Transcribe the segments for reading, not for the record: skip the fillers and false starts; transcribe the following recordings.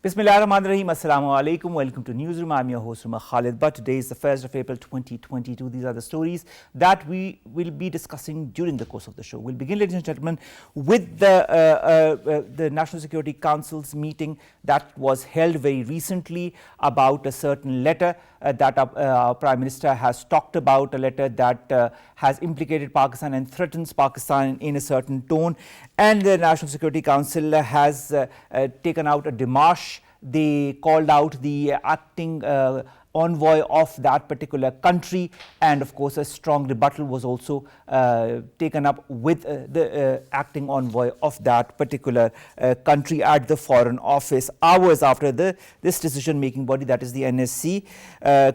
Bismillahirrahmanirrahim. Assalamu alaikum. Welcome to Newsroom. I'm your host, Khalid. But today is the 1st of April 2022. These are the stories that we will be discussing during the course of the show. We'll begin, ladies and gentlemen, with the National Security Council's meeting that was held very recently about a certain letter that our Prime Minister has talked about, a letter that has implicated Pakistan and threatens Pakistan in a certain tone. And the National Security Council has taken out a démarche. They called out the acting envoy of that particular country, and of course a strong rebuttal was also taken up with the acting envoy of that particular country at the Foreign Office hours after this decision making body, that is the NSC.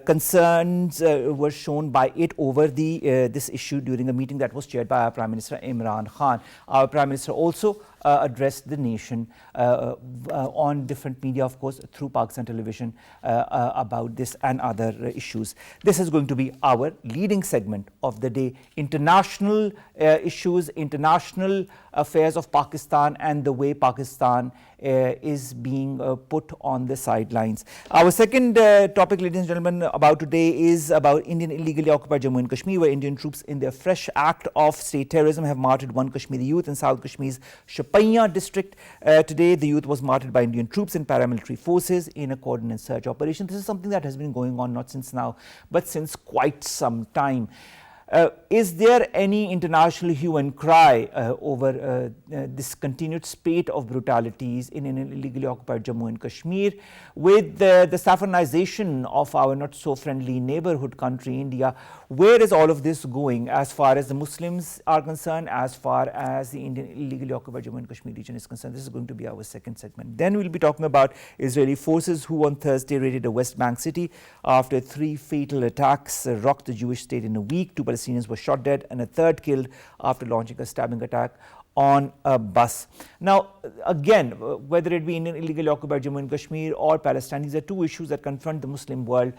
Concerns were shown by it over this issue during a meeting that was chaired by our Prime Minister Imran Khan. Our Prime Minister also addressed the nation on different media, of course, through Pakistan television about this and other issues. This is going to be our leading segment of the day: international issues, international affairs of Pakistan, and the way Pakistan is being put on the sidelines. Our second topic, ladies and gentlemen, about today is about Indian illegally occupied Jammu and Kashmir, where Indian troops in their fresh act of state terrorism have martyred one Kashmiri youth in South Kashmir's Shopaiya district. Today, the youth was martyred by Indian troops and paramilitary forces in a coordinated search operation. This is something that has been going on not since now, but since quite some time. Is there any international hue and cry over this continued spate of brutalities in an illegally occupied Jammu and Kashmir, with the saffronization of our not so friendly neighborhood country, India? Where is all of this going as far as the Muslims are concerned, as far as the Indian illegally occupied Jammu and Kashmir region is concerned? This is going to be our second segment. Then we'll be talking about Israeli forces who on Thursday raided a West Bank city after 3 fatal attacks rocked the Jewish state in a week. 2 Palestinians were shot dead and a third killed after launching a stabbing attack on a bus. Now, again, whether it be Indian illegally occupied Jammu and Kashmir or Palestine, these are two issues that confront the Muslim world.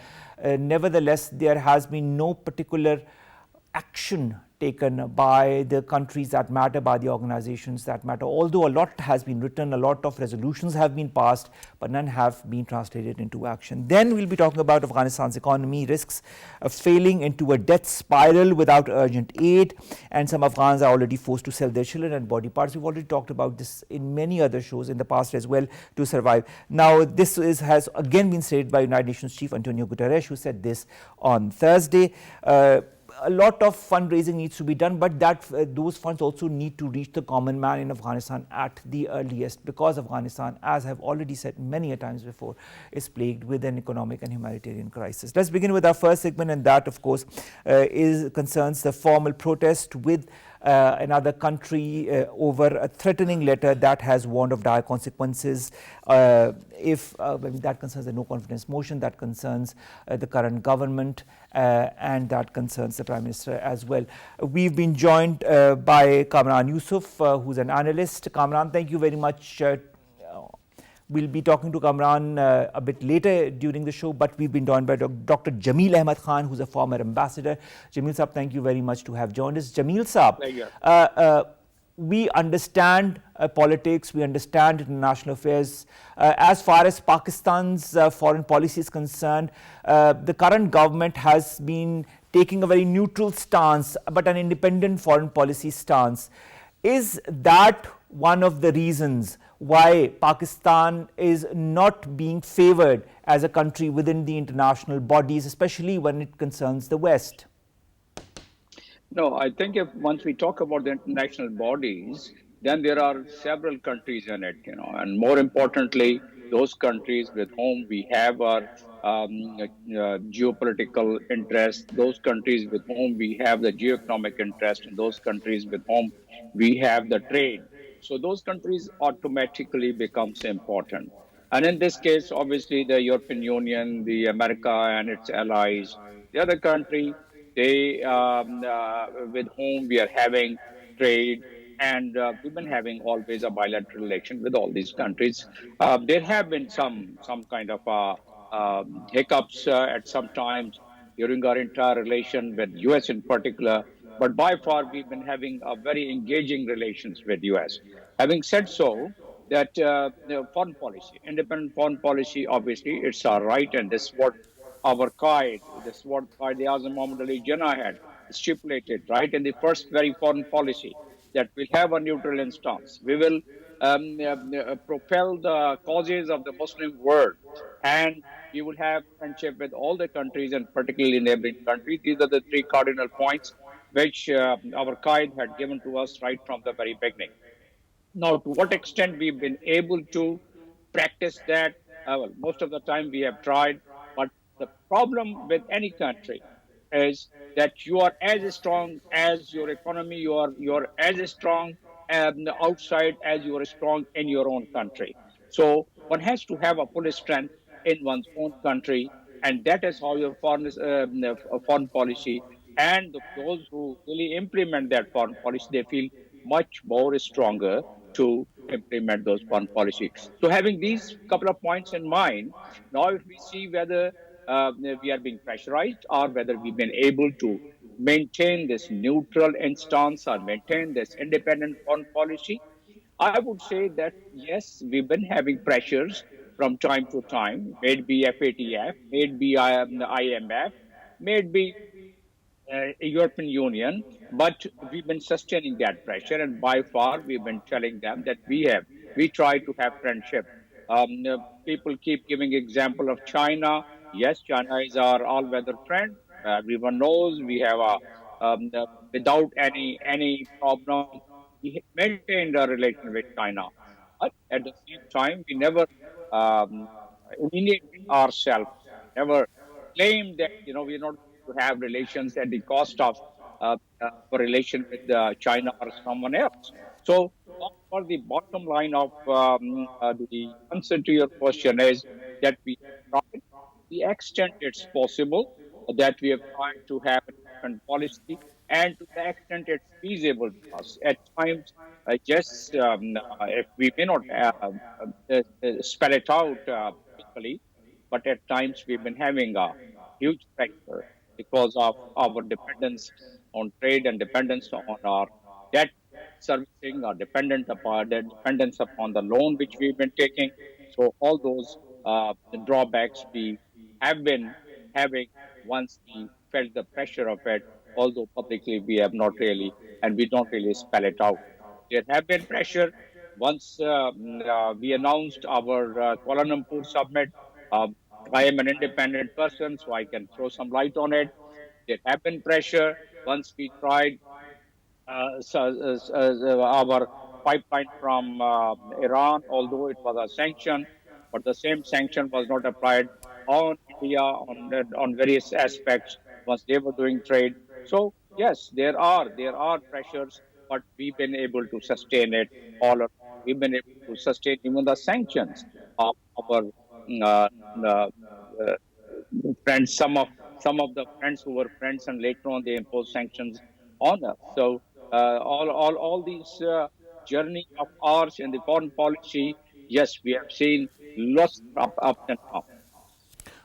Nevertheless, there has been no particular action taken by the countries that matter, by the organizations that matter. Although a lot has been written, a lot of resolutions have been passed, but none have been translated into action. Then we'll be talking about Afghanistan's economy risks failing into a death spiral without urgent aid, and some Afghans are already forced to sell their children and body parts. We've already talked about this in many other shows in the past as well, to survive. Now, this has again been stated by United Nations Chief Antonio Guterres, who said this on Thursday. A lot of fundraising needs to be done, but those funds also need to reach the common man in Afghanistan at the earliest, because Afghanistan, as I've already said many a times before, is plagued with an economic and humanitarian crisis. Let's begin with our first segment, and that, of course, concerns the formal protest with another country over a threatening letter that has warned of dire consequences if that concerns the no confidence motion, that concerns the current government, and that concerns the Prime Minister as well. We've been joined by Kamran Yousaf, who's an analyst. Kamran, thank you very much. We'll be talking to Kamran a bit later during the show, but we've been joined by Dr. Jamil Ahmed Khan, who's a former ambassador. Jamil Saab, thank you very much to have joined us. Jamil Saab, we understand politics, we understand international affairs. As far as Pakistan's foreign policy is concerned, the current government has been taking a very neutral stance, but an independent foreign policy stance. Is that one of the reasons why Pakistan is not being favored as a country within the international bodies, especially when it concerns the West? No, I think if once we talk about the international bodies, then there are several countries in it, and more importantly, those countries with whom we have our geopolitical interest, those countries with whom we have the geoeconomic interest, and those countries with whom we have the trade. So those countries automatically becomes important. And in this case, obviously, the European Union, the America and its allies, the other country, they with whom we are having trade, and we've been having always a bilateral relation with all these countries. There have been some kind of hiccups at some times during our entire relation with US in particular, but by far we've been having a very engaging relations with US. Having said so, that foreign policy, independent foreign policy, obviously, it's our right, and this is what our Qaid, this is what Qaid Azam Muhammad Ali Jinnah had stipulated, right, in the first very foreign policy, that we'll have a neutral instance. We will propel the causes of the Muslim world, and we will have friendship with all the countries, and particularly neighboring countries. These are the three cardinal points which our Qaid had given to us right from the very beginning. Now, to what extent we've been able to practice that? Well, most of the time we have tried, but the problem with any country is that you are as strong as your economy, you are as strong outside as you are strong in your own country. So one has to have a full strength in one's own country, and that is how your foreign policy, and those who really implement that foreign policy, they feel much more stronger to implement those foreign policy. So having these couple of points in mind, now if we see whether we are being pressurized or whether we've been able to maintain this neutral instance or maintain this independent foreign policy, I would say that yes, we've been having pressures from time to time, maybe FATF, maybe IMF, maybe European Union, but we've been sustaining that pressure, and by far we've been telling them that we try to have friendship. People keep giving example of China. Yes, China is our all-weather friend. Everyone knows we have without any problem, we maintained a relation with China. But at the same time, we never um, humiliated ourselves, never claimed that we're not to have relations at the cost of a relation with China or someone else. So, for the bottom line of the answer to your question is that we have tried the extent it's possible, that we have tried to have a different policy, and to the extent it's feasible to us. At times, yes, if we may not spell it out quickly, but at times we've been having a huge pressure because of our dependence on trade and dependence on our debt servicing, or dependence upon the loan which we've been taking. So all those the drawbacks we have been having once we felt the pressure of it, although publicly we have not really, and we don't really spell it out. There have been pressure once we announced our Kuala Lumpur summit. Uh, I am an independent person, so I can throw some light on it. There have been pressure once we tried our pipeline from Iran, although it was a sanction, but the same sanction was not applied on India on various aspects once they were doing trade. So yes, there are pressures, but we've been able to sustain it all. We've been able to sustain even the sanctions of our uh, uh, uh, friends. Some of the friends who were friends, and later on they imposed sanctions on us. So all these journey of ours in the foreign policy, yes, we have seen lots of ups and downs.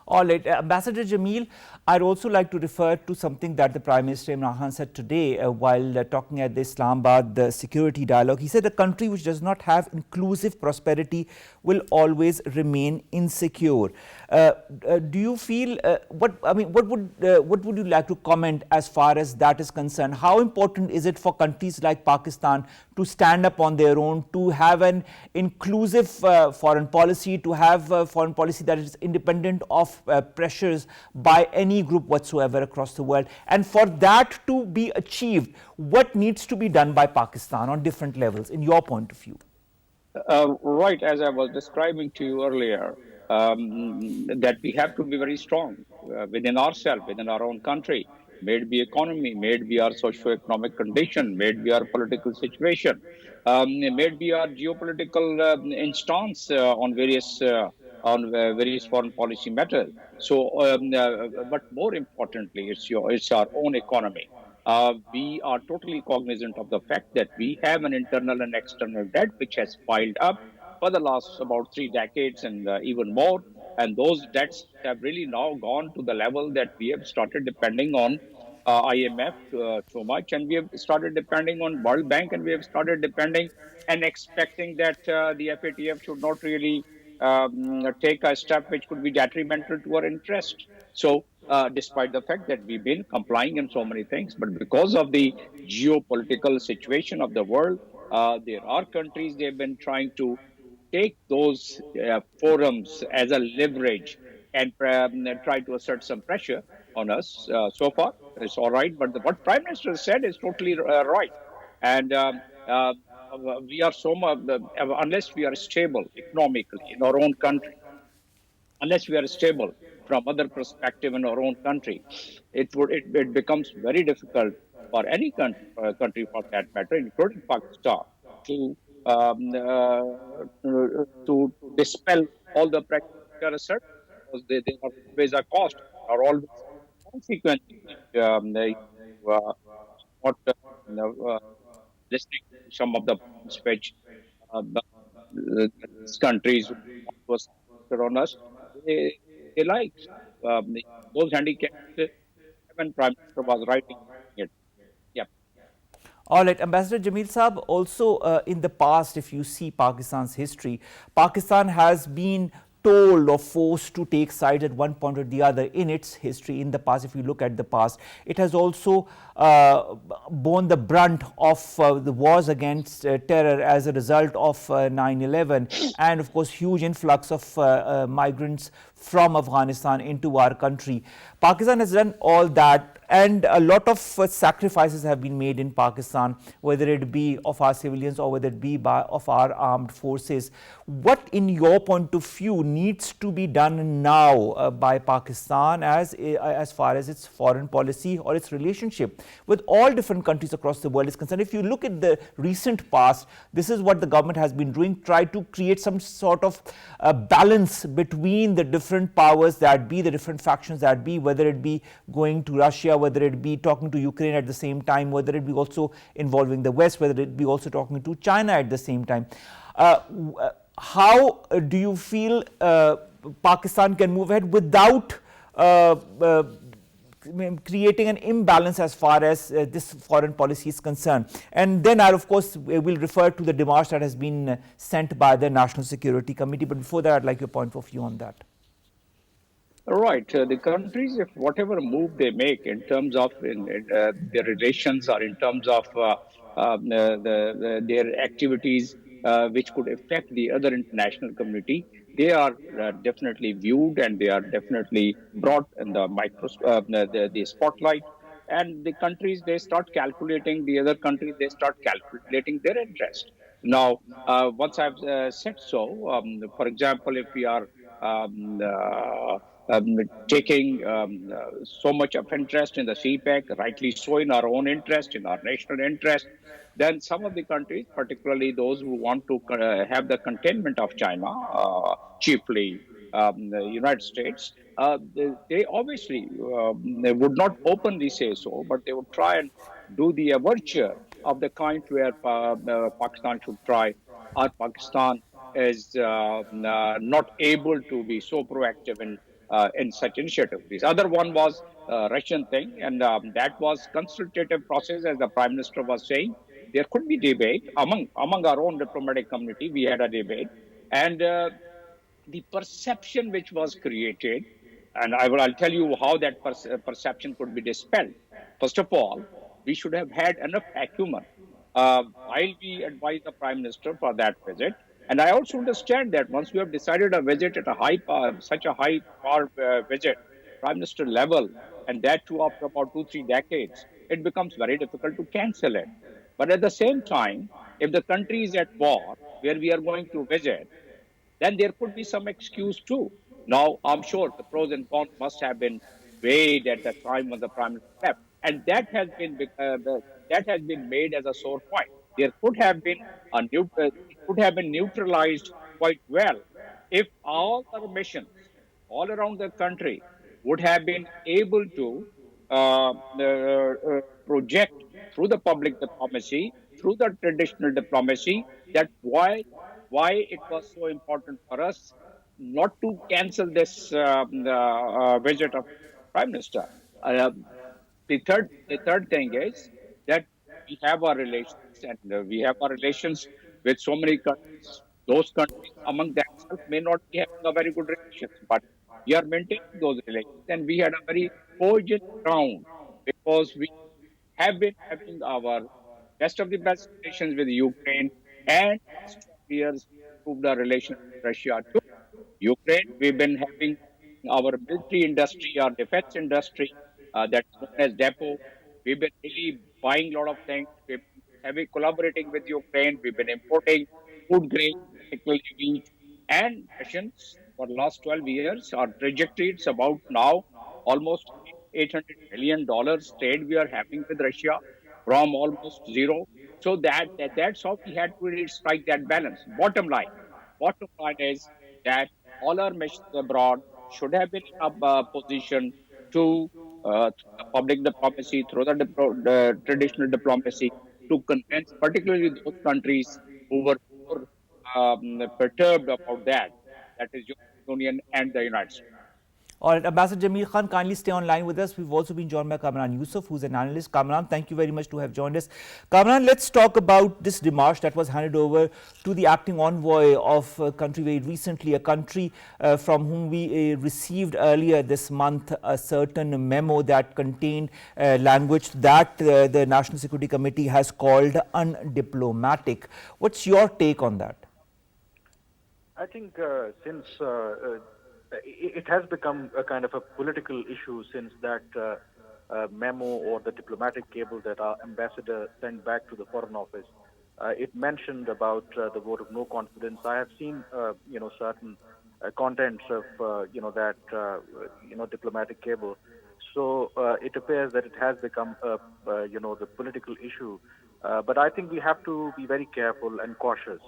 All right, Ambassador Jamil, I'd also like to refer to something that the Prime Minister Imran Khan said today while talking at the Islamabad the security dialogue. He said a country which does not have inclusive prosperity will always remain insecure. Do you feel what would you like to comment as far as that is concerned? How important is it for countries like Pakistan to stand up on their own, to have an inclusive foreign policy, to have a foreign policy that is independent of pressures by any group whatsoever across the world? And for that to be achieved, what needs to be done by Pakistan on different levels, in your point of view? Right, as I was describing to you earlier, that we have to be very strong within ourselves, within our own country. May it be economy, may it be our socio-economic condition, may it be our political situation, may it be our geopolitical instance on various foreign policy matters. So, but more importantly, it's our own economy. We are totally cognizant of the fact that we have an internal and external debt which has piled up for the last about 3 decades and even more. And those debts have really now gone to the level that we have started depending on IMF too much, and we have started depending on World Bank, and we have started depending and expecting that the FATF should not really take a step which could be detrimental to our interest. So, despite the fact that we've been complying in so many things, but because of the geopolitical situation of the world, there are countries they've been trying to take those forums as a leverage and try to assert some pressure on us. So far, it's all right. But what Prime Minister said is totally right. And we are so much, unless we are stable economically in our own country, unless we are stable from other perspective in our own country, it becomes very difficult for any country for that matter, including Pakistan, to to dispel all the practices which are asserted, because they are always a cost, are always consequences if not listening to some of the points which these countries was on us. They, they like those handicaps. When Prime Minister was writing it, yeah. All right, Ambassador Jamil Saab, also in the past, if you see Pakistan's history, Pakistan has been told or forced to take sides at one point or the other in its history in the past. If you look at the past, it has also borne the brunt of the wars against terror as a result of 9/11, and of course huge influx of migrants from Afghanistan into our country. Pakistan has done all that, and a lot of sacrifices have been made in Pakistan, whether it be of our civilians or whether it be of our armed forces. What, in your point of view, needs to be done now by Pakistan as far as its foreign policy or its relationship with all different countries across the world is concerned? If you look at the recent past, this is what the government has been doing, try to create some sort of balance between the different powers that be, the different factions that be, whether it be going to Russia, whether it be talking to Ukraine at the same time, whether it be also involving the West, whether it be also talking to China at the same time. How do you feel Pakistan can move ahead without creating an imbalance as far as this foreign policy is concerned? And then I, of course, will refer to the demarche that has been sent by the National Security Committee. But before that, I'd like your point of view on that. Right. The countries, if whatever move they make in terms of their relations or in terms of their activities, which could affect the other international community, they are definitely viewed and they are definitely brought in the the spotlight. And the countries, they start calculating, the other countries, they start calculating their interest. Now, once I've said so, for example, if we are um, uh, taking so much of interest in the CPEC, rightly so in our own interest, in our national interest, then some of the countries, particularly those who want to have the containment of China, chiefly the United States, they obviously they would not openly say so, but they would try and do the overture of the kind where Pakistan should try, or Pakistan is not able to be so proactive in such initiative. This other one was Russian thing, and that was consultative process, as the Prime Minister was saying. There could be debate among our own diplomatic community. We had a debate, and the perception which was created, and I'll tell you how that perception could be dispelled. First of all, we should have had enough acumen while we advise the Prime Minister for that visit. And I also understand that once we have decided a visit at a such a high power visit, Prime Minister level, and that too after about 2, 3 decades, it becomes very difficult to cancel it. But at the same time, if the country is at war, where we are going to visit, then there could be some excuse too. Now, I'm sure the pros and cons must have been weighed at the time when the prime minister left, and that has been made as a sore point. There could have been it could have been neutralized quite well if all our missions all around the country would have been able to project through the public diplomacy, through the traditional diplomacy, that why it was so important for us not to cancel this visit of Prime Minister. Uh, The third thing is that we have our relations, and we have our relations with so many countries. Those countries among themselves may not be having a very good relations, but we are maintaining those relations, and we had a very cordial ground because we have been having our best of the best relations with Ukraine, and last 12 years improved our relations with Russia too. Ukraine, we've been having our military industry, our defense industry, that is known as depot. We've been really buying a lot of things. We've been heavy collaborating with Ukraine. We've been importing food grain, particularly wheat and rations for the last 12 years. Our trajectory, it's about now almost $800 million trade we are having with Russia from almost zero. So that's how we had to really strike that balance. Bottom line is that all our missions abroad should have been in a position to, through the public diplomacy, through the traditional diplomacy, to convince particularly those countries who were more perturbed about that is European Union and the United States. All right, Ambassador Jamil Khan, kindly stay online with us. We've also been joined by Kamran Yousaf, who's an analyst. Kamran, thank you very much to have joined us. Kamran, let's talk about this démarche that was handed over to the acting envoy of a country very recently, a country from whom we received earlier this month a certain memo that contained language that the National Security Committee has called undiplomatic. What's your take on that? I think since it has become a kind of a political issue since that memo or the diplomatic cable that our ambassador sent back to the Foreign Office. It mentioned about the vote of no confidence. I have seen, certain contents of, that, diplomatic cable. So it appears that it has become, the political issue. But I think we have to be very careful and cautious.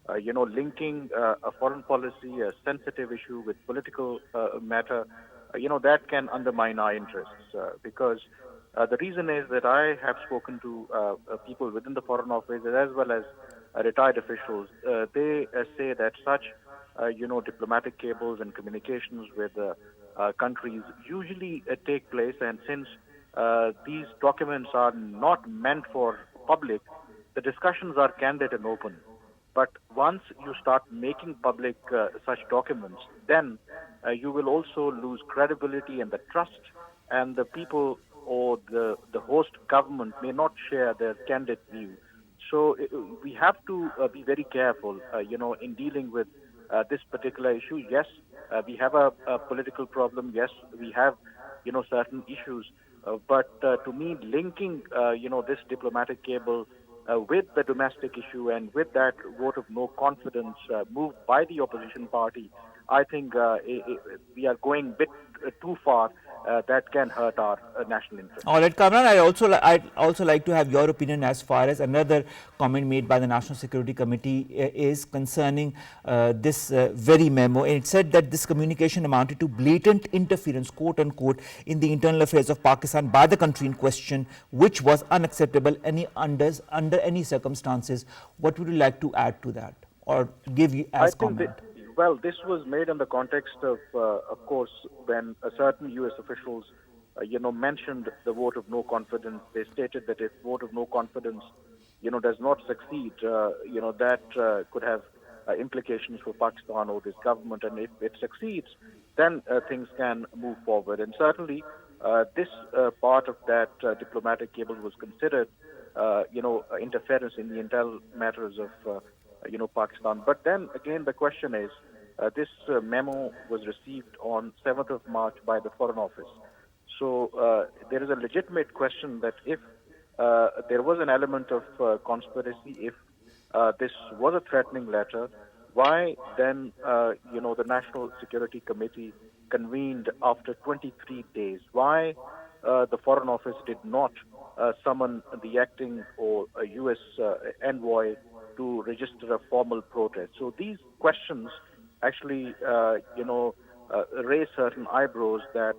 Linking a foreign policy, a sensitive issue with political matter, that can undermine our interests. Because the reason is that I have spoken to people within the Foreign Office as well as retired officials. They say that such, diplomatic cables and communications with countries usually take place. And since these documents are not meant for public, the discussions are candid and open. But once you start making public such documents, then you will also lose credibility and the trust, and the people or the host government may not share their candid view. So we have to be very careful, in dealing with this particular issue. Yes, we have a political problem. Yes, we have, certain issues. But to me, linking, this diplomatic cable with the domestic issue and with that vote of no confidence moved by the opposition party, I think we are going a bit too far. That can hurt our national interest. All right, Kamran, I'd also like to have your opinion as far as another comment made by the National Security Committee is concerning this very memo. And it said that this communication amounted to blatant interference, quote unquote, in the internal affairs of Pakistan by the country in question, which was unacceptable under any circumstances. What would you like to add to that or give you as comment? Well, this was made in the context of course, when certain U.S. officials, mentioned the vote of no confidence. They stated that if vote of no confidence, does not succeed, that could have implications for Pakistan or this government. And if it succeeds, then things can move forward. And certainly, this part of that diplomatic cable was considered, interference in the internal matters of Pakistan. But then again, the question is, this memo was received on 7th of March by the Foreign Office. So there is a legitimate question that if there was an element of conspiracy, if this was a threatening letter, why then, the National Security Committee convened after 23 days? Why the Foreign Office did not summon the acting or a U.S. envoy to register a formal protest? So these questions actually, raise certain eyebrows that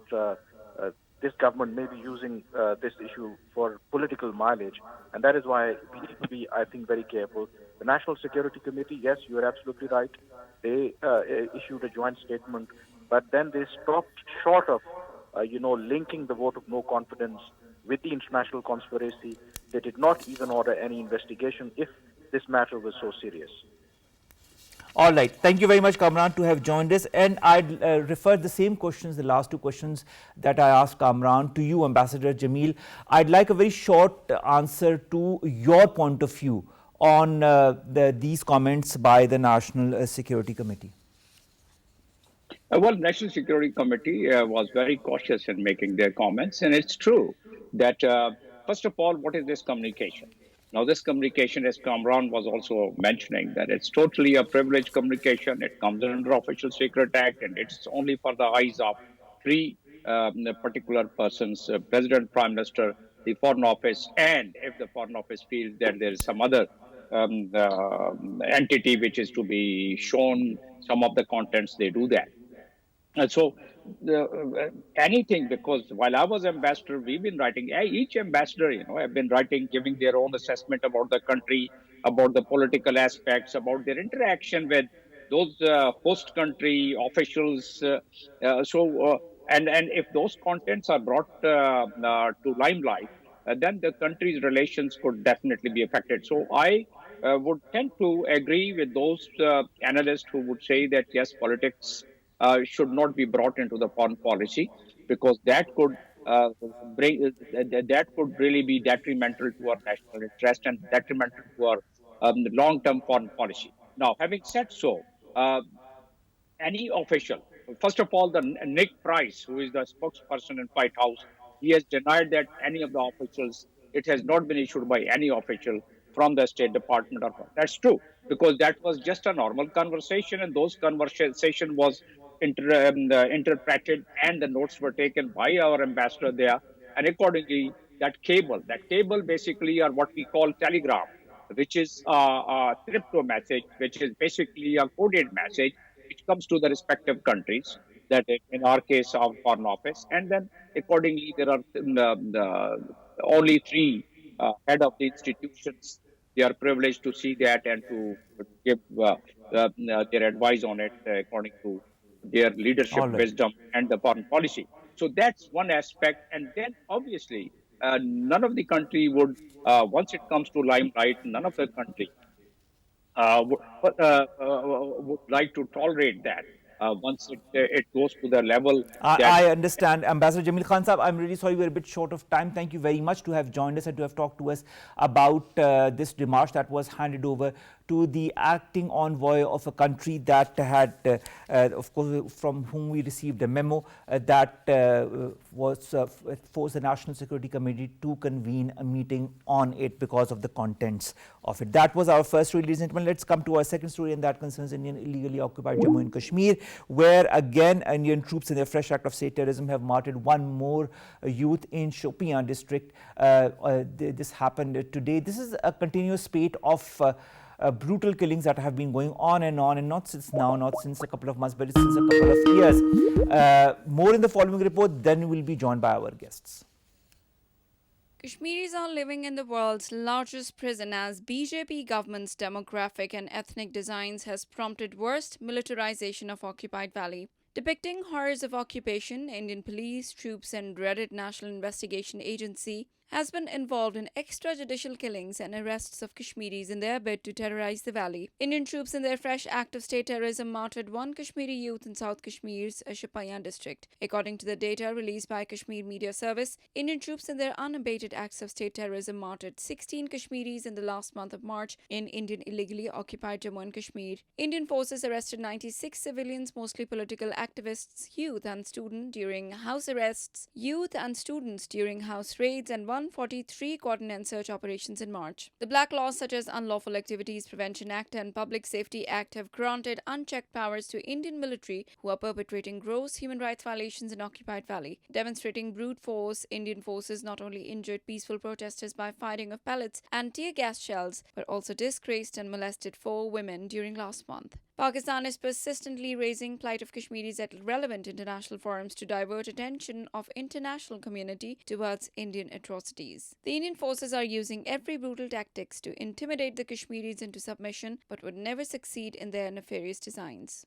this government may be using this issue for political mileage. And that is why we need to be, I think, very careful. The National Security Committee, yes, you are absolutely right. They issued a joint statement, but then they stopped short of, linking the vote of no confidence with the international conspiracy. They did not even order any investigation if this matter was so serious. All right. Thank you very much, Kamran, to have joined us. And I'd refer the same questions, the last two questions that I asked Kamran, to you, Ambassador Jamil. I'd like a very short answer to your point of view on these comments by the National Security Committee. Well, National Security Committee was very cautious in making their comments, and it's true that first of all, what is this communication? Now, this communication, as Kamran was also mentioning, that it's totally a privileged communication. It comes under Official Secret Act, and it's only for the eyes of three particular persons: President, Prime Minister, the Foreign Office, and if the Foreign Office feels that there is some other entity which is to be shown some of the contents, they do that. And so anything, because while I was ambassador, we've been writing, each ambassador, have been writing, giving their own assessment about the country, about the political aspects, about their interaction with those host country officials. And if those contents are brought to limelight, then the country's relations could definitely be affected. So I would tend to agree with those analysts who would say that, yes, politics should not be brought into the foreign policy, because that could really be detrimental to our national interest and detrimental to our long-term foreign policy. Now, having said so, any official, first of all, the Nick Price, who is the spokesperson in White House, he has denied that any of the officials, it has not been issued by any official from the State Department. That's true, because that was just a normal conversation, and those conversation was interpreted, and the notes were taken by our ambassador there. And accordingly, that cable basically are what we call telegram, which is a crypto message, which is basically a coded message, which comes to the respective countries, that in our case, our Foreign Office. And then accordingly, there are only three head of the institutions. They are privileged to see that and to give their advice on it according to their leadership wisdom and the foreign policy. So that's one aspect. And then obviously, none of the country would, once it comes to limelight, none of the country would like to tolerate that. Once it goes to the level I understand. Ambassador Jamil Khan Sahab, I'm really sorry we're a bit short of time. Thank you very much to have joined us and to have talked to us about this demarche that was handed over to the acting envoy of a country that had, of course, from whom we received a memo that forced the National Security Committee to convene a meeting on it because of the contents of it. That was our first story, ladies and gentlemen. Let's come to our second story, and that concerns Indian illegally occupied Jammu and Kashmir, where again Indian troops in their fresh act of state terrorism have martyred one more youth in Shopian district. This happened today. This is a continuous spate of brutal killings that have been going on, and not since now, not since a couple of months, but since a couple of years. More in the following report, then we will be joined by our guests. Kashmiris are living in the world's largest prison as BJP government's demographic and ethnic designs has prompted worst militarization of occupied valley. Depicting horrors of occupation, Indian police, troops and dreaded National Investigation Agency has been involved in extrajudicial killings and arrests of Kashmiris in their bid to terrorize the valley. Indian troops in their fresh act of state terrorism martyred one Kashmiri youth in South Kashmir's Shopian district. According to the data released by Kashmir Media Service, Indian troops in their unabated acts of state terrorism martyred 16 Kashmiris in the last month of March in Indian illegally occupied Jammu and Kashmir. Indian forces arrested 96 civilians, mostly political activists, youth and students during house arrests, house raids, and 143 cordon and search operations in March. The black laws such as Unlawful Activities Prevention Act and Public Safety Act have granted unchecked powers to Indian military who are perpetrating gross human rights violations in occupied valley. Demonstrating brute force, Indian forces not only injured peaceful protesters by firing of pellets and tear gas shells, but also disgraced and molested 4 women during last month. Pakistan is persistently raising plight of Kashmiris at relevant international forums to divert attention of international community towards Indian atrocities. The Indian forces are using every brutal tactics to intimidate the Kashmiris into submission, but would never succeed in their nefarious designs.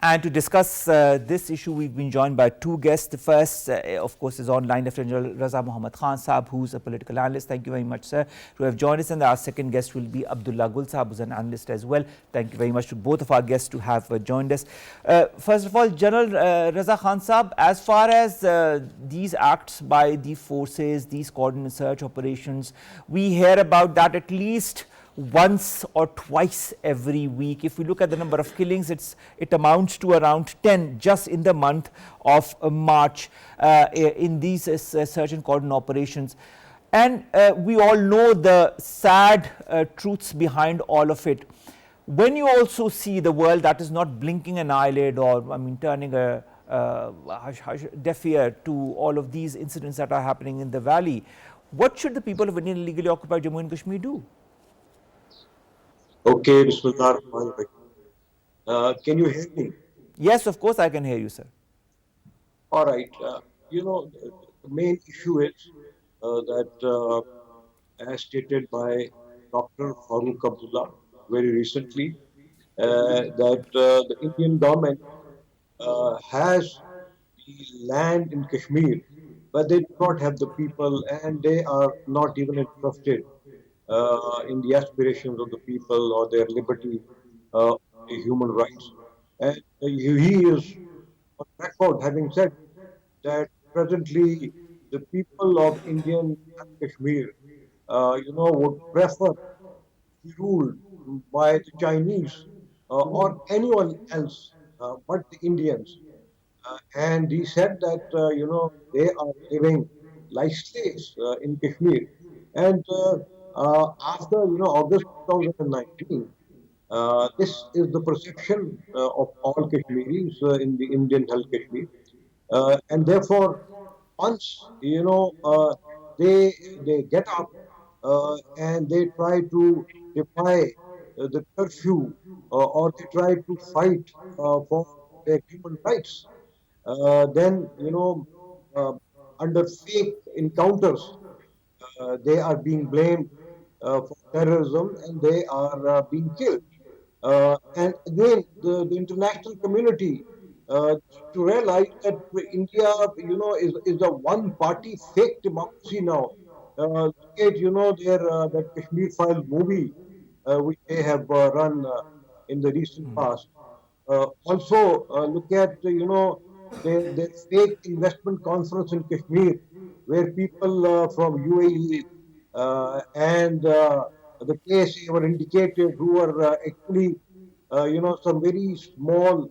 And to discuss this issue, we've been joined by two guests. The first, of course, is online Lieutenant General Raza Muhammad Khan Saab, who's a political analyst. Thank you very much, sir, to have joined us. And our second guest will be Abdullah Saab, who's an analyst as well. Thank you very much to both of our guests to have joined us. First of all, General Raza Khan Saab, as far as these acts by the forces, these coordinated search operations, we hear about that at least once or twice every week. If we look at the number of killings, it amounts to around 10 just in the month of March in these search and cordon operations. And we all know the sad truths behind all of it. When you also see the world that is not blinking an eyelid or, turning a deaf ear to all of these incidents that are happening in the valley, what should the people of Indian illegally occupied Jammu and Kashmir do? Okay, Bismillah. Can you hear me? Yes, of course I can hear you, sir. All right. The main issue is that, as stated by Dr. Farooq Abdullah very recently, that the Indian government has the land in Kashmir, but they do not have the people, and they are not even interested in the aspirations of the people or their liberty, the human rights. And he is on record having said that presently the people of Indian Kashmir, would prefer to be ruled by the Chinese or anyone else but the Indians. And he said that, they are living like slaves in Kashmir. And after, August 2019, this is the perception of all Kashmiris in the Indian held Kashmir. And therefore, once, they get up and they try to defy the curfew or they try to fight for their human rights, then, uh, under fake encounters, they are being blamed for terrorism and they are being killed. And again, the international community to realize that India, is a one-party fake democracy now. Look at, that Kashmir File movie, which they have run in the recent past. Also, look at, their fake investment conference in Kashmir, where people from UAE and the KSA were indicated who were actually, some very small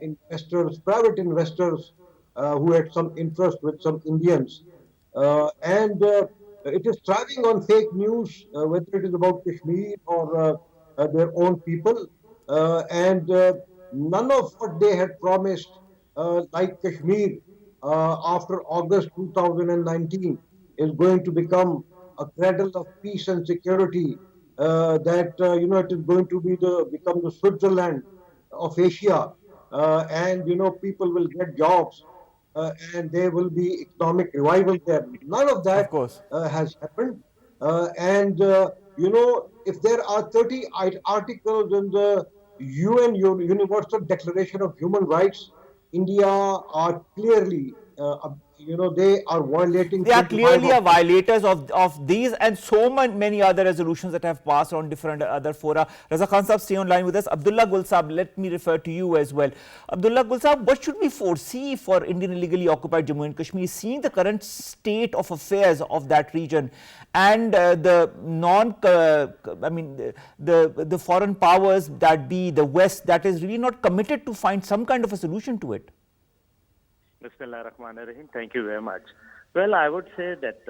investors, private investors who had some interest with some Indians. And it is thriving on fake news, whether it is about Kashmir or their own people. And none of what they had promised, like Kashmir, after August 2019, is going to become a cradle of peace and security. That it is going to become the Switzerland of Asia, and people will get jobs, and there will be economic revival there. None of Of that course. has happened, and if there are 30 articles in the UN Universal Declaration of Human Rights, India are clearly, they are violating They are 25 clearly of a them. violators of these and so many other resolutions that have passed on different other fora. Raza Khan Saab, stay online with us. Abdullah Saab, let me refer to you as well. Abdullah Saab, what should we foresee for Indian illegally occupied Jammu and Kashmir, seeing the current state of affairs of that region and the the foreign powers, that be the West, that is really not committed to find some kind of a solution to it? Bismillah Rahman Rahim. Thank you very much. Well, I would say that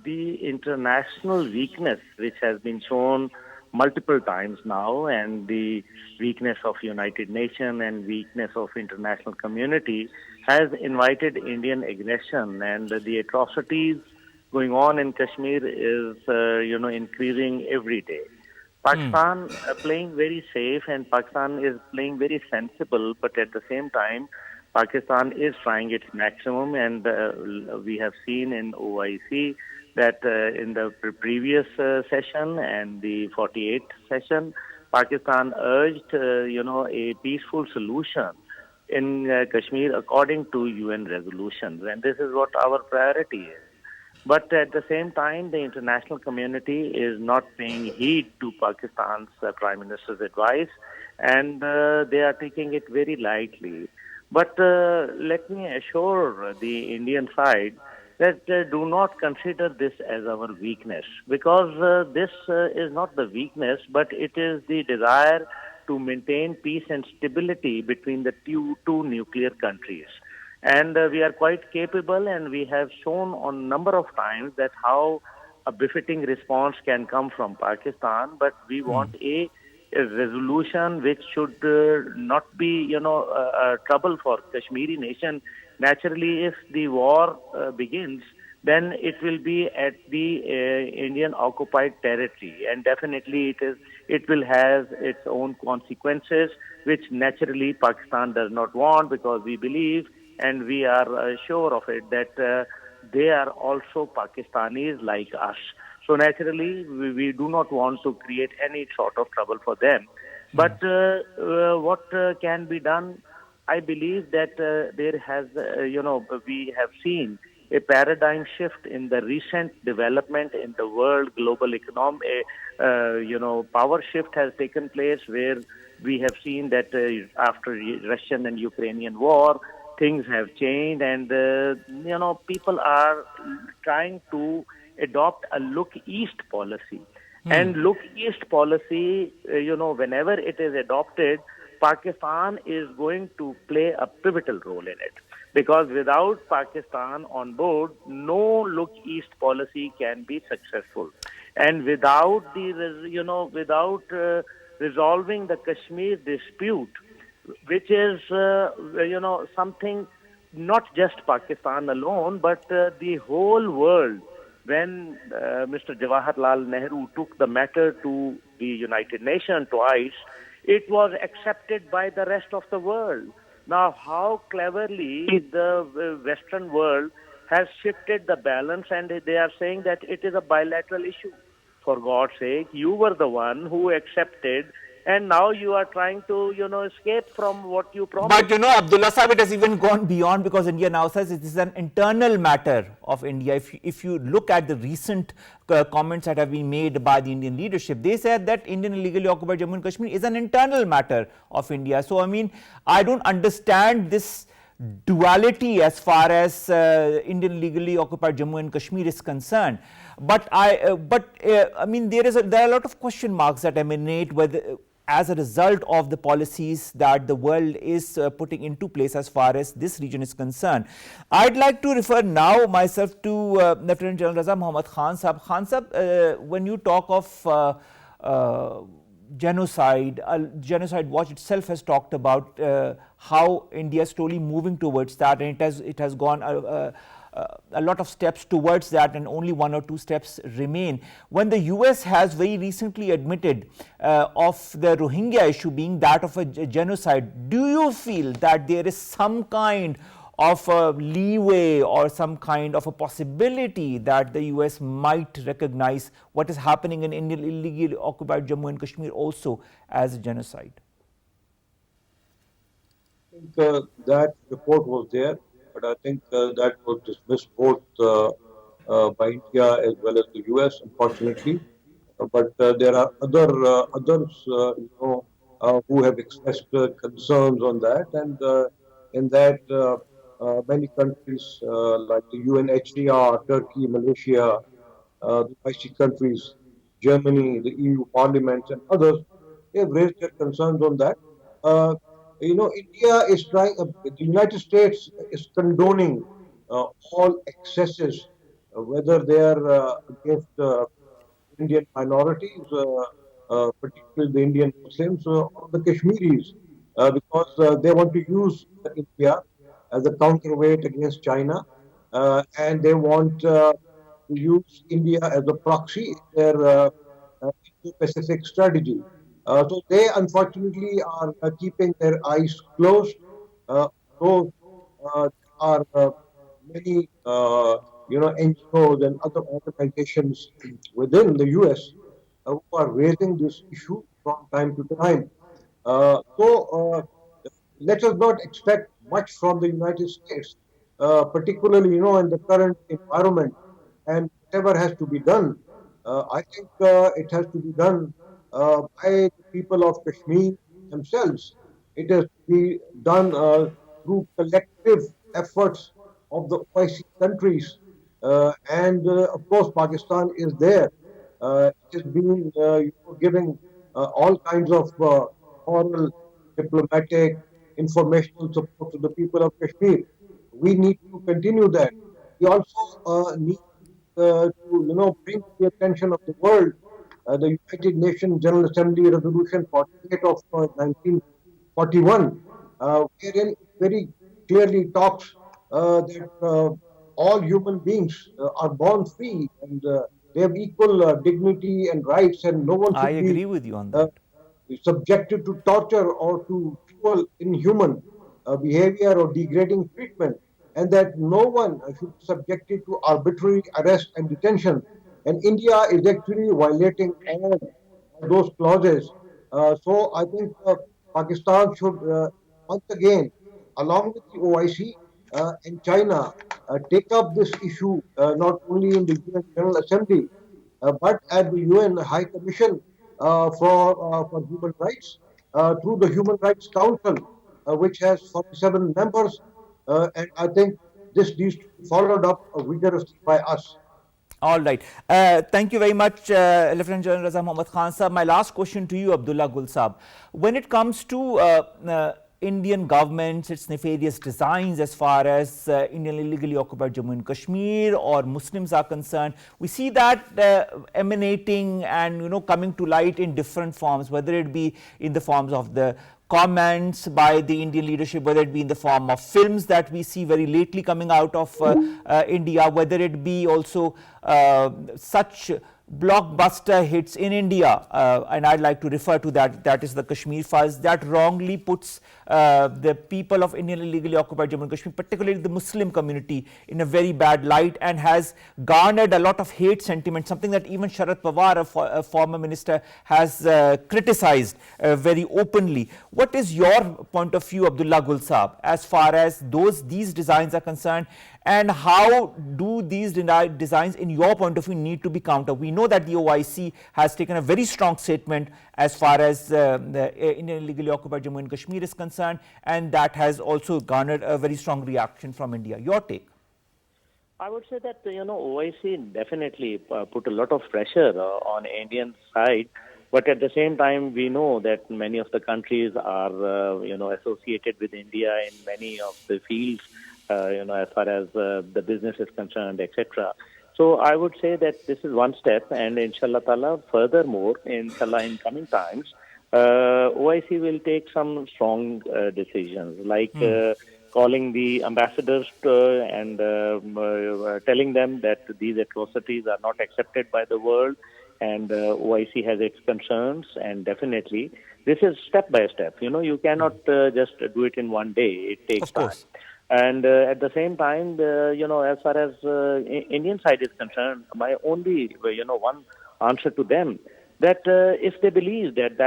the international weakness, which has been shown multiple times now, and the weakness of United Nations and weakness of international community, has invited Indian aggression, and the atrocities going on in Kashmir is, increasing every day. Pakistan playing very safe, and Pakistan is playing very sensible, but at the same time, Pakistan is trying its maximum, and we have seen in OIC that in the previous session and the 48th session, Pakistan urged, a peaceful solution in Kashmir according to UN resolutions, and this is what our priority is. But at the same time, the international community is not paying heed to Pakistan's Prime Minister's advice, and they are taking it very lightly. But let me assure the Indian side that do not consider this as our weakness, because this is not the weakness, but it is the desire to maintain peace and stability between the two nuclear countries. And we are quite capable, and we have shown on number of times that how a befitting response can come from Pakistan. But we want a resolution which should not be, trouble for Kashmiri nation. Naturally, if the war begins, then it will be at the Indian occupied territory, and definitely it will have its own consequences, which naturally Pakistan does not want, because we believe and we are sure of it that they are also Pakistanis like us. So naturally, we do not want to create any sort of trouble for them. But what can be done? I believe that there has, we have seen a paradigm shift in the recent development in the world global economy. Power shift has taken place, where we have seen that after Russian and Ukrainian war, things have changed, and people are trying to adopt a look east policy. And look east policy, whenever it is adopted, Pakistan is going to play a pivotal role in it, because without Pakistan on board, no look east policy can be successful. And without resolving the Kashmir dispute, which is, something not just Pakistan alone, but the whole world. When Mr. Jawaharlal Nehru took the matter to the United Nations twice, it was accepted by the rest of the world. Now, how cleverly the Western world has shifted the balance, and they are saying that it is a bilateral issue. For God's sake, you were the one who accepted, and now you are trying to, escape from what you promised. But Abdullah Sahib, it has even gone beyond, because India now says it is an internal matter of India. If you look at the recent comments that have been made by the Indian leadership, they said that Indian illegally occupied Jammu and Kashmir is an internal matter of India. So, I mean, I don't understand this duality as far as Indian legally occupied Jammu and Kashmir is concerned. But I mean, there are a lot of question marks that emanate whether, as a result of the policies that the world is putting into place as far as this region is concerned. I'd like to refer now myself to Lieutenant General Raza Muhammad Khan Sahab. Khan Sahab, when you talk of genocide, Genocide Watch itself has talked about how India is slowly moving towards that, and it has gone a lot of steps towards that, and only 1 or 2 steps remain. When the US has very recently admitted of the Rohingya issue being that of a genocide, do you feel that there is some kind of a leeway or some kind of a possibility that the US might recognize what is happening in Indian illegally occupied Jammu and Kashmir also as a genocide? I think that report was there, but I think that was dismissed both by India as well as the US, unfortunately. But there are others, who have expressed concerns on that, and in that many countries like the UNHCR, Turkey, Malaysia, the IC countries, Germany, the EU Parliament, and others, they have raised their concerns on that. Uh, India is trying, the United States is condoning all excesses, whether they are against Indian minorities, particularly the Indian Muslims, or the Kashmiris, because they want to use India as a counterweight against China, and they want to use India as a proxy in their Indo-Pacific strategy. So they unfortunately are keeping their eyes closed. Though there are many NGOs and other organizations within the US who are raising this issue from time to time. So let us not expect much from the United States, particularly in the current environment. And whatever has to be done, I think it has to be done by the people of Kashmir themselves. It has to be done through collective efforts of the OIC countries, and of course Pakistan is there. It has been giving all kinds of moral, diplomatic, informational support to the people of Kashmir. We need to continue that. We also need to bring to the attention of the world the United Nations General Assembly Resolution 48 of 1941, wherein it very clearly talks that all human beings are born free and they have equal dignity and rights, and no one I should be agree with you on uh, that. subjected to torture or to cruel, inhuman behavior or degrading treatment, and that no one should be subjected to arbitrary arrest and detention. And India is actually violating all those clauses. So I think Pakistan should once again, along with the OIC and China, take up this issue not only in the UN General Assembly but at the UN High Commission for Human Rights through the Human Rights Council, which has 47 members, and I think this needs to be followed up vigorously by us. All right. Thank you very much, Lieutenant General Raza Mohammad Khan sir. My last question to you, Abdullah Gul Saab. When it comes to Indian governments, its nefarious designs as far as Indian illegally occupied Jammu and Kashmir or Muslims are concerned, we see that emanating and coming to light in different forms, whether it be in the forms of the comments by the Indian leadership, whether it be in the form of films that we see very lately coming out of India, whether it be also such blockbuster hits in India, and I'd like to refer to that is the Kashmir Files, that wrongly puts the people of Indian illegally occupied Jammu and Kashmir, particularly the Muslim community, in a very bad light and has garnered a lot of hate sentiment, something that even Sharad Pawar, a former minister, has criticized very openly. What is your point of view, Abdullah Gul Saab, as far as these designs are concerned, and how do these designs, in your point of view, need to be countered? We know that the OIC has taken a very strong statement as far as the Indian illegally occupied Jammu and Kashmir is concerned, and that has also garnered a very strong reaction from India. Your take? I would say that OIC definitely put a lot of pressure on Indian side, but at the same time we know that many of the countries are associated with India in many of the fields, as far as the business is concerned, etc. So I would say that this is one step, and inshallah ta'ala, furthermore, inshallah, in coming times, OIC will take some strong decisions, like calling the ambassadors and telling them that these atrocities are not accepted by the world, and OIC has its concerns, and definitely this is step by step. You cannot just do it in one day. It takes time. And at the same time, as far as Indian side is concerned, my only, one answer to them, that if they believe that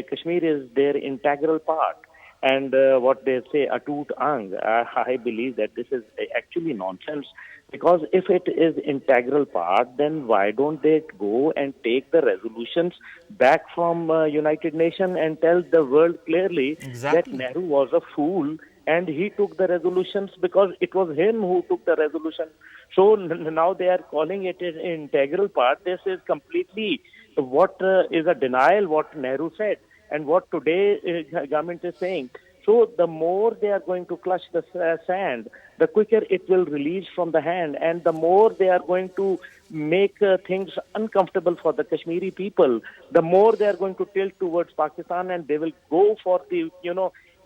Kashmir is their integral part, and what they say, atut ang, I believe that this is actually nonsense. Because if it is integral part, then why don't they go and take the resolutions back from United Nations and tell the world clearly that Nehru was a fool and he took the resolutions because it was him who took the resolution. So now they are calling it an integral part. This is completely what is a denial what Nehru said and what today government is saying. So the more they are going to clutch the sand, the quicker it will release from the hand, and the more they are going to make things uncomfortable for the Kashmiri people, the more they are going to tilt towards Pakistan, and they will go for the,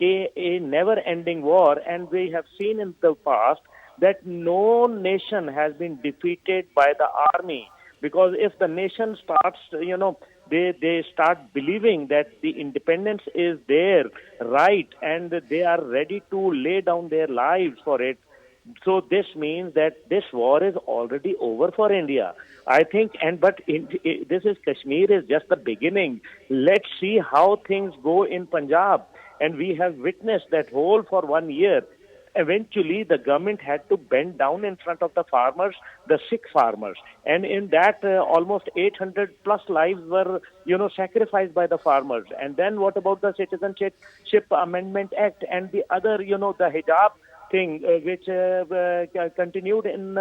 a never-ending war. And we have seen in the past that no nation has been defeated by the army, because if the nation starts, they start believing that the independence is their right and they are ready to lay down their lives for it, So this means that this war is already over for India. I think, this is Kashmir is just the beginning. Let's see how things go in Punjab. And we have witnessed that whole for 1 year. Eventually, the government had to bend down in front of the farmers, the sick farmers. And in that, almost 800 plus lives were, sacrificed by the farmers. And then what about the Citizenship Amendment Act and the other, the hijab thing, which continued in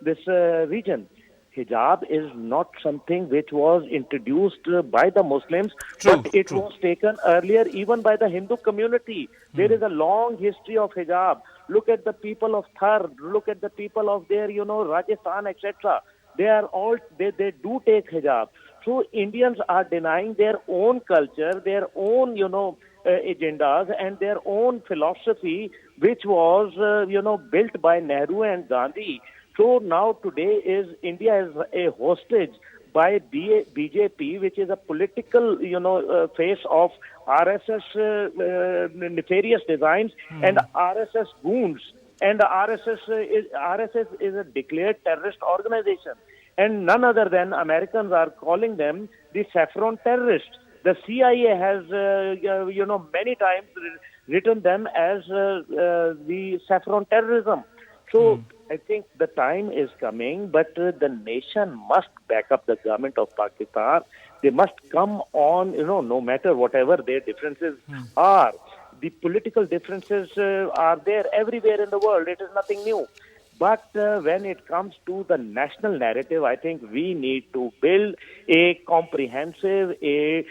this region. Hijab is not something which was introduced by the Muslims, but it was taken earlier even by the Hindu community. There is a long history of hijab. Look at the people of Thar, look at the people of there, Rajasthan, etc. They do take hijab. So Indians are denying their own culture, their own, agendas and their own philosophy, which was, built by Nehru and Gandhi. So now today India is a hostage by BJP, which is a political, face of RSS nefarious designs and RSS goons. And RSS is a declared terrorist organization. And none other than Americans are calling them the saffron terrorists. The CIA has, many times written them as the saffron terrorism. So I think the time is coming, but the nation must back up the government of Pakistan. They must come on, no matter whatever their differences are. The political differences are there everywhere in the world. It is nothing new. But when it comes to the national narrative, I think we need to build a comprehensive, a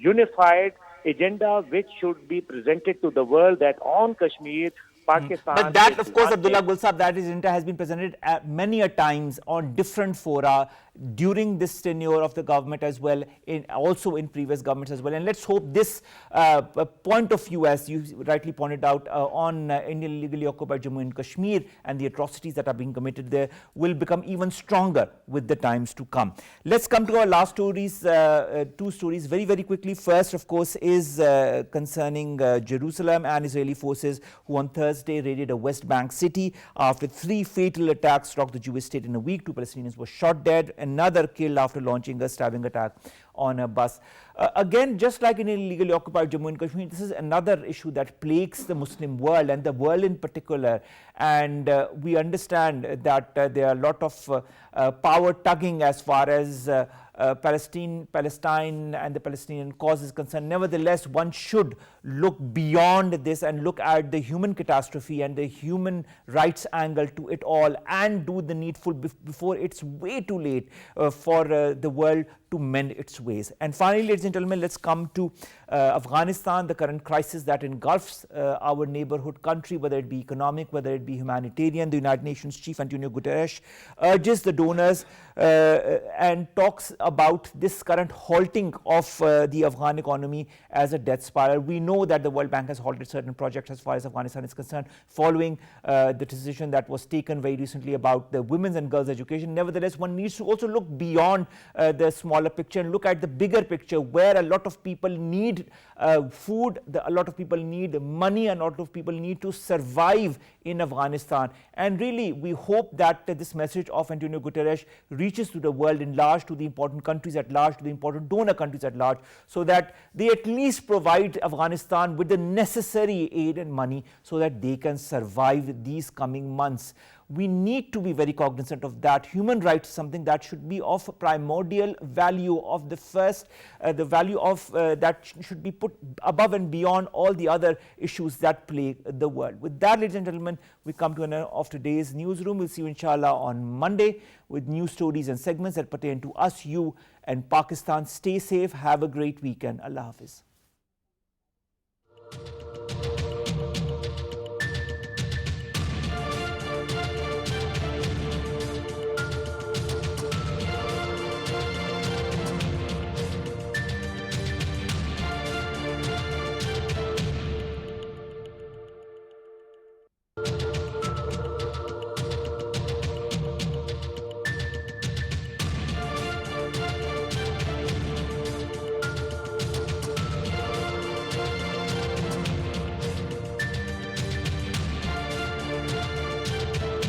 unified agenda which should be presented to the world that on Kashmir, Pakistan. But that, of course, Abdullah Gulsab, that agenda has been presented many a times on different fora during this tenure of the government as well, also in previous governments as well. And let's hope this point of view, as you rightly pointed out, on Indian illegally occupied Jammu and Kashmir and the atrocities that are being committed there will become even stronger with the times to come. Let's come to our last stories, two stories very, very quickly. First, of course, is concerning Jerusalem and Israeli forces who on Thursday raided a West Bank city after 3 fatal attacks rocked the Jewish state in a week. 2 Palestinians were shot dead, another killed after launching a stabbing attack on a bus. Again, just like in illegally occupied Jammu and Kashmir, this is another issue that plagues the Muslim world and the world in particular. And we understand that there are a lot of power tugging as far as Palestine and the Palestinian cause is concerned. Nevertheless, one should look beyond this and look at the human catastrophe and the human rights angle to it all and do the needful before it's way too late for the world to mend its ways. And finally, ladies and gentlemen, let's come to Afghanistan, the current crisis that engulfs our neighborhood country, whether it be economic, whether it be humanitarian. The United Nations Chief Antonio Guterres urges the donors and talks about this current halting of the Afghan economy as a death spiral. We know that the World Bank has halted certain projects as far as Afghanistan is concerned, following the decision that was taken very recently about the women's and girls' education. Nevertheless, one needs to also look beyond the smaller picture and look at the bigger picture, where a lot of people need food, a lot of people need money, and a lot of people need to survive in Afghanistan. And really, we hope that this message of Antonio Guterres reaches to the world in large, to the important countries at large, to the important donor countries at large, so that they at least provide Afghanistan with the necessary aid and money so that they can survive these coming months. We need to be very cognizant of that. Human rights is something that should be of primordial value, of the first, the value of that should be put above and beyond all the other issues that plague the world. With that, ladies and gentlemen, we come to an end of today's newsroom. We'll see you inshallah on Monday with new stories and segments that pertain to us, you and Pakistan. Stay safe. Have a great weekend. Allah Hafiz.